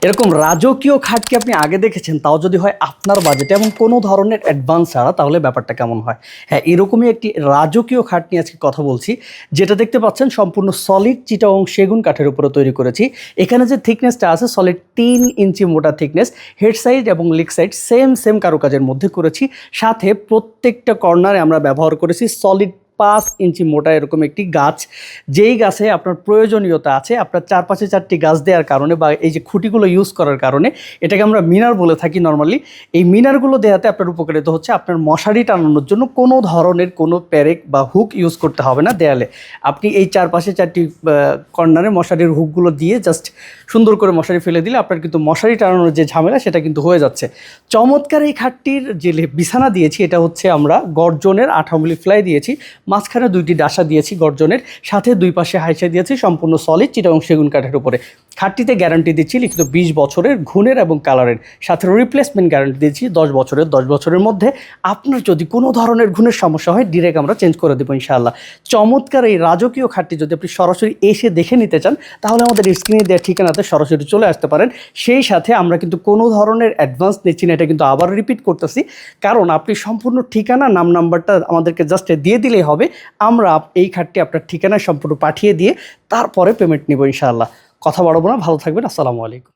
এরকম রাজকীয় খাট কি আপনি আগে দেখেছেন? তাও যদি হয় আপনার বাজেটে এবং কোনো ধরনের অ্যাডভান্স ছাড়া, তাহলে ব্যাপারটা কেমন হয়? হ্যাঁ, এরকমই একটি রাজকীয় খাট নিয়ে আজকে কথা বলছি। যেটা দেখতে পাচ্ছেন সম্পূর্ণ সলিড চিটাগং সেগুন কাঠের উপরে তৈরি করেছি। এখানে যে থিকনেসটা আছে সলিড 3 ইঞ্চি মোটা থিকনেস, হেড সাইড এবং লেগ সাইড সেম কারুকাজের মধ্যে করেছি। সাথে প্রত্যেকটা কর্নারে আমরা ব্যবহার করেছি সলিড 5 ইঞ্চি মোটা এরকম একটি গাছ, যেই গাছে আপনার প্রয়োজনীয়তা আছে। আপনার চারপাশে 4টি গাছ দেওয়ার কারণে বা এই যে খুঁটিগুলো ইউজ করার কারণে, এটাকে আমরা মিনার বলে থাকি নর্মালি। এই মিনারগুলো দেওয়াতে আপনার উপকারিত হচ্ছে, আপনার মশারি টানানোর জন্য কোনো ধরনের কোনো প্যারেক বা হুক ইউজ করতে হবে না দেয়ালে। আপনি এই চারপাশে 4টি কর্নারে মশারির হুকগুলো দিয়ে জাস্ট সুন্দর করে মশারি ফেলে দিলে আপনার কিন্তু মশারি টানানোর যে ঝামেলা সেটা কিন্তু হয়ে যাচ্ছে। চমৎকার এই খাটটির যে বিছানা দিয়েছি, এটা হচ্ছে আমরা গর্জনের 18 মিলি ফ্লাই দিয়েছি। মাঝখানে 2টি ডাসা দিয়েছি গর্জনের, সাথে 2 পাশে হাইসা দিয়েছি সম্পূর্ণ সলিড চিটাগং সেগুন কাঠের উপরে। খাটটিতে গ্যারান্টি দিচ্ছি লিখিত 20 বছরের ঘুণের এবং কালারের, সাথে রিপ্লেসমেন্ট গ্যারান্টি দিচ্ছি 10 বছরের। 10 বছরের মধ্যে আপনার যদি কোনো ধরনের ঘুণের সমস্যা হয়, ডিরেক্ট আমরা চেঞ্জ করে দেবো ইনশাআল্লাহ। চমৎকার এই রাজকীয় খাটটি যদি আপনি সরাসরি এসে দেখে নিতে চান, তাহলে আমাদের স্ক্রিনে দেওয়া ঠিকানাতে সরাসরি চলে আসতে পারেন। সেই সাথে আমরা কিন্তু কোনো ধরনের অ্যাডভান্স নিচ্ছি না, এটা কিন্তু আবার রিপিট করতেছি, কারণ আপনি সম্পূর্ণ ঠিকানা নাম নাম্বারটা আমাদেরকে জাস্ট দিয়ে দিলেই হবে। আমরা এই খাটটি আপনার ঠিকানায় সম্পূর্ণ পাঠিয়ে দিয়ে তারপরে পেমেন্ট নিব ইনশাআল্লাহ। কথা বাড়াবো না, ভালো থাকবেন। আসসালামু আলাইকুম।